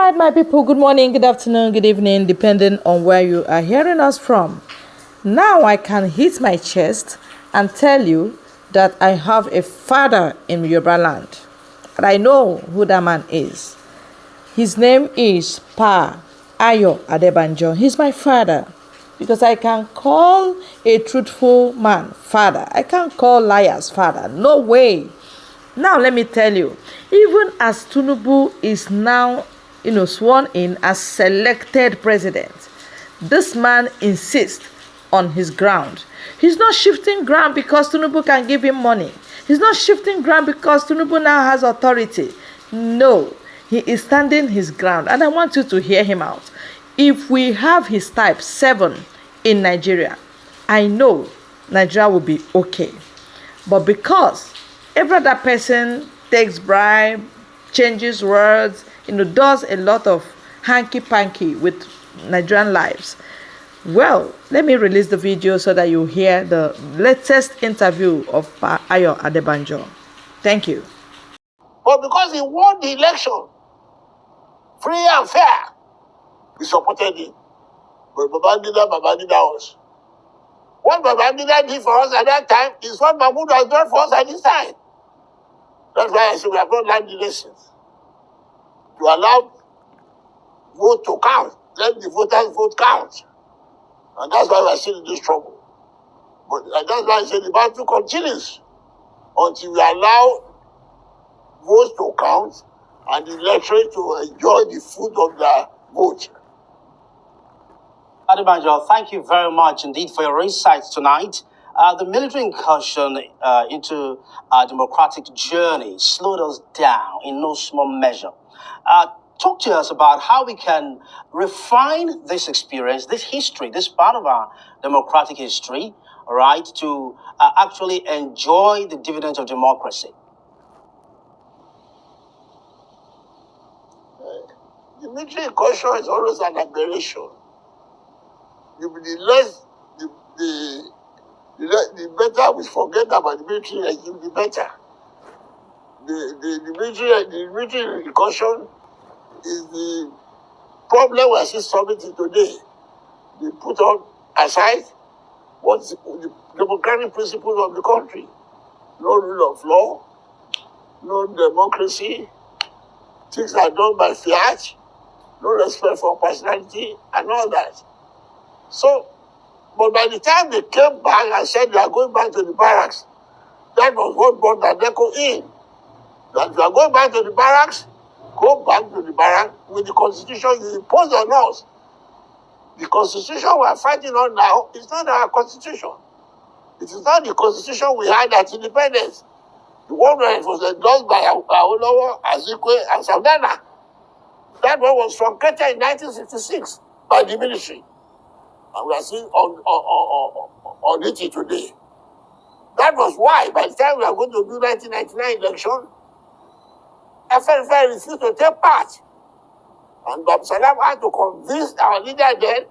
right, my people, good morning, good afternoon, good evening, depending on where you are hearing us from. Now I can hit my chest and tell you that I have a father in Yoruba land. And I know who that man is. His name is Pa Adebanjo. He's my father. Because I can call a truthful man father. I can't call liars father. No way. Now let me tell you, even as Tinubu is now, sworn in as selected president, this man insists on his ground. He's not shifting ground because Tinubu can give him money. He's not shifting ground because Tinubu now has authority. No, he is standing his ground, and I want you to hear him out. If we have his type 7 in Nigeria, I know Nigeria will be okay. But because every other person takes bribe, changes words, does a lot of hanky-panky with Nigerian lives. Well, let me release the video so that you hear the latest interview of Adebanjo. Thank you. But because he won the election, free and fair, we supported him. But Babangida was. What Babangida did for us at that time is what Mahmoud has done for us at this time. That's why I say we have not learned the lessons. To allow vote to count. Let the voters vote count. And that's why we are still in this trouble. But that's why I say the battle continues until we allow votes to count and the electorate to enjoy the fruit of the vote. Adebanjo, thank you very much indeed for your insights tonight. The military incursion into our democratic journey slowed us down in no small measure. Talk to us about how we can refine this experience, this history, this part of our democratic history, right, to actually enjoy the dividends of democracy. The military incursion is always an aberration. The better we forget about the military regime, the better. The military incursion is the problem we are still solving today. They put on aside what's the democratic principles of the country. No rule of law, no democracy, things are done by fiat, no respect for personality, and all that. So, but by the time they came back and said they are going back to the barracks, that was what brought Nadeko in. That we are going back to the barracks, go back to the barracks with the constitution you imposed on us. The constitution we are fighting on now is not our constitution. It is not the constitution we had at independence. The one that was endorsed by Awolowo, Azikwe, and Savannah. That one was truncated in 1966 by the military. And we are still on it today. That was why, by the time we are going to do 1999 election, FNF refused to take part. And Bob Salam had to convince our leader then,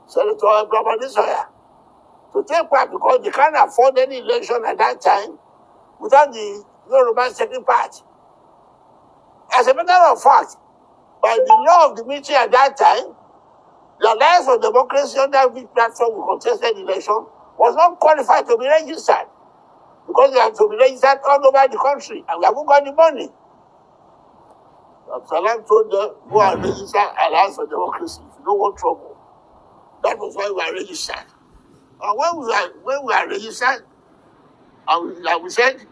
Senator Abraham, to take part because they can't afford any election at that time without the Yoruba taking part. As a matter of fact, by the law of the military at that time, the Alliance for Democracy under which platform we contested the election was not qualified to be registered because they have to be registered all over the country and we haven't got the money. Salam told them, go and register Alliance for Democracy if you don't want trouble. That was why we are registered. And when we are registered, and like we said,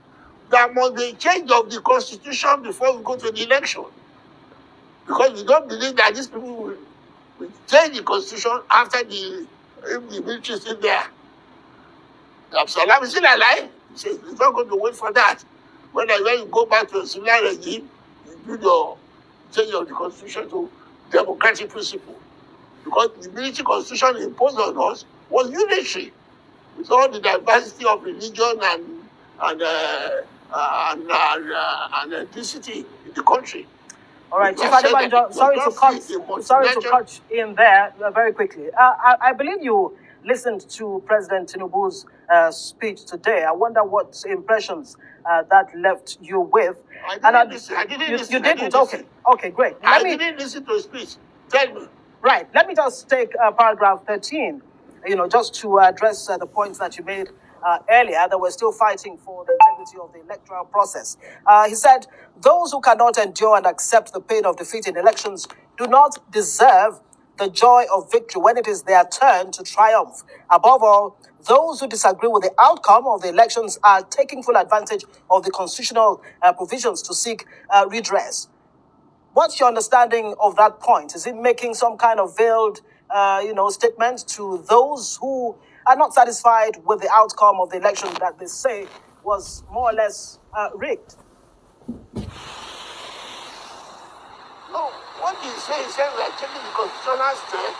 there must be a change of the constitution before we go to the election. Because we don't believe that these people will change the constitution after the military is in there. Absalom is still alive. He says he's not going to wait for that. When you go back to a civilian regime, you do your change of the constitution to democratic principle. Because the military constitution imposed on us was unitary, with all the diversity of religion and ethnicity in the country. All right, Chief Adebanjo, sorry to cut in there very quickly. I believe you listened to President Tinubu's speech today. I wonder what impressions that left you with. I didn't listen. You didn't? Okay, great. I didn't listen to his speech. Tell me. Right. Let me just take paragraph 13, just to address the points that you made earlier, that we're still fighting for the integrity of the electoral process. He said, those who cannot endure and accept the pain of defeat in elections do not deserve the joy of victory when it is their turn to triumph. Above all, those who disagree with the outcome of the elections are taking full advantage of the constitutional provisions to seek redress. What's your understanding of that point? Is it making some kind of veiled, statement to those who are not satisfied with the outcome of the election that they say was more or less rigged? No, what he says we are taking the constitutional step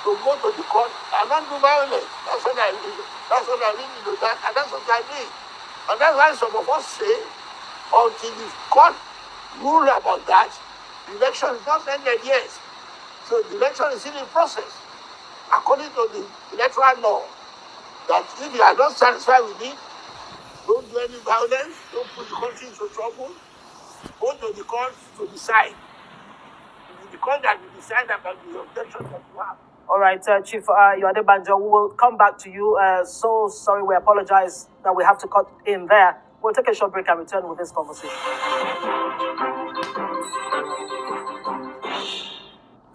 to go to the court and not do violence. That's what I mean. That's what I mean, and that's what I mean. And that's why some of us say, until the court rule about that, the election is not ended yet. So the election is still in process. According to the electoral law, that if you are not satisfied with it, don't do any violence, don't put the country into trouble, go to the court to decide. It is the court that will decide about the objection that you have. All right, Chief Adebanjo, we will come back to you. So sorry, we apologize that we have to cut in there. We'll take a short break and return with this conversation.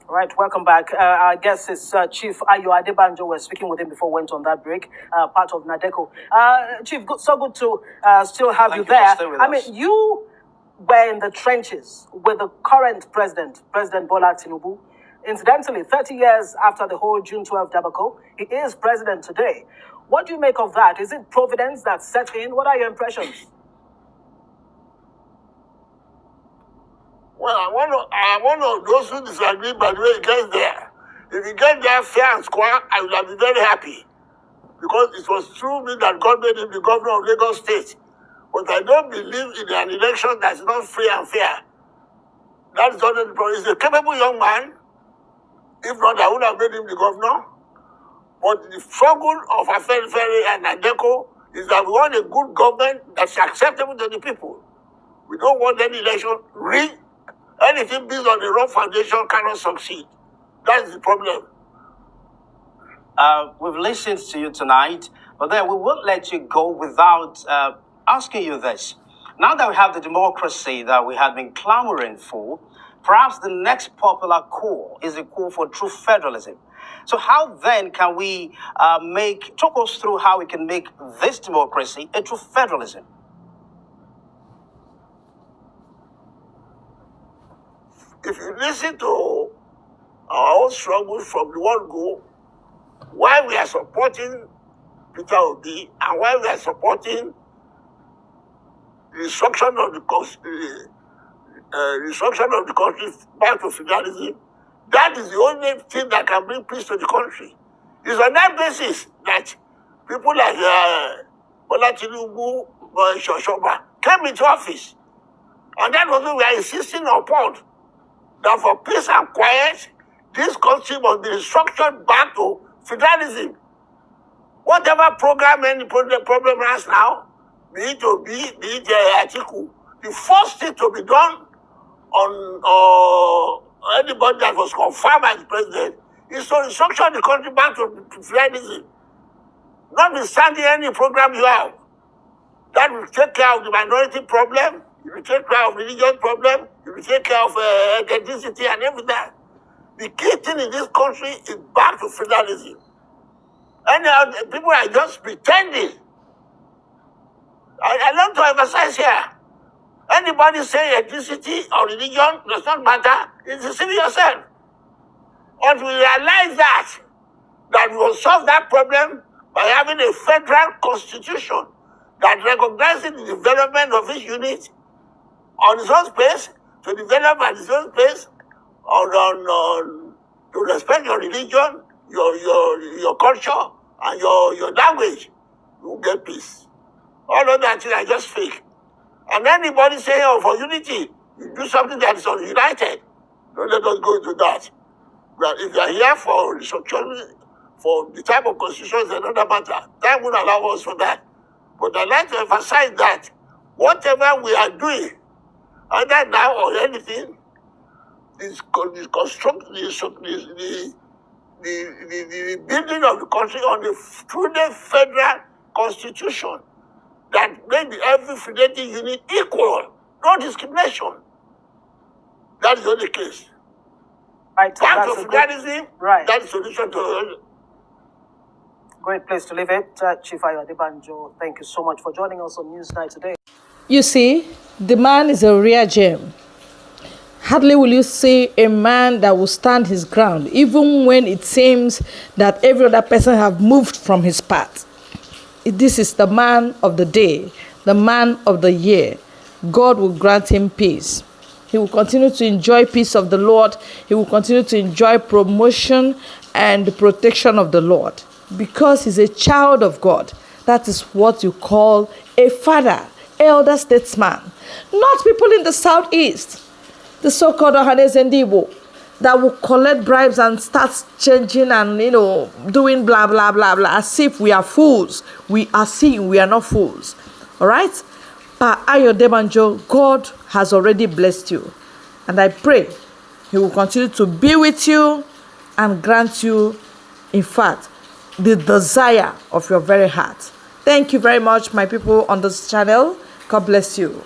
All right, welcome back. Our guest is Chief Adebanjo. We're speaking with him before we went on that break, part of NADECO. Chief, so good to still have you there. I mean, you were in the trenches with the current president, President Bola Tinubu. Incidentally, 30 years after the whole June 12 debacle, he is president today. What do you make of that? Is it providence that set in? What are your impressions? Well, I'm one of those who disagree, by the way, he gets there. If he gets there fair and square, I will have been very happy. Because it was through me that God made him the governor of Lagos State. But I don't believe in an election that's not free and fair. That is not the problem. He's a capable young man. If not, I would have made him the governor. But the struggle of Afenifere and NADECO is that we want a good government that's acceptable to the people. We don't want any election rigged. Anything built on the wrong foundation cannot succeed. That's the problem. We've listened to you tonight, but then we won't let you go without asking you this. Now that we have the democracy that we have been clamoring for, perhaps the next popular call is a call for true federalism. So how then can we talk us through how we can make this democracy a true federalism? If you listen to our own struggles from the word go, why we are supporting Peter Obi and why we are supporting the destruction of the country back to federalism, that is the only thing that can bring peace to the country. It's on that basis that people like Bola Tinubu, Shoshoba came into office. And that was what we are insisting upon. That for peace and quiet, this country must be restructured back to federalism. Whatever program any problem has now, be it Obi, be it Atiku, the first thing to be done on anybody that was confirmed as president is to restructure the country back to federalism. Notwithstanding any program you have, that will take care of the minority problem, it will take care of religion problem, it will take care of ethnicity and everything. The key thing in this country is back to federalism. And people are just pretending. I want to emphasize here. Anybody say ethnicity or religion does not matter, it's deceiving yourself. Until we realize that we will solve that problem by having a federal constitution that recognizes the development of each unit on its own space, to develop at its own space, to respect your religion, your culture, and your language. You will get peace. All of that is just fake. And anybody say, oh, for unity, you do something that is united. Don't let us go into that. But if you are here for restructuring for the type of constitution is another matter. Time won't allow us for that. But I'd like to emphasize that whatever we are doing, either now or anything, is construct the building of the country on the truly federal constitution that made every federating unit equal, no discrimination. That is the only case. Right, Back to federalism, right. That is the solution to Great place to leave it. Chief Adebanjo, thank you so much for joining us on Newsnight today. You see, the man is a rare gem. Hardly will you see a man that will stand his ground, even when it seems that every other person have moved from his path. This is the man of the day, the man of the year. God will grant him peace. He will continue to enjoy peace of the Lord. He will continue to enjoy promotion and the protection of the Lord. Because he's a child of God. That is what you call a father, elder statesman. Not people in the southeast, the so-called Ohanes and Igbo, that will collect bribes and start changing and, doing blah, blah, blah, blah, as if we are fools. We are seeing we are not fools. All right? But Adebanjo, God has already blessed you. And I pray he will continue to be with you and grant you, in fact, the desire of your very heart. Thank you very much, my people on this channel. God bless you.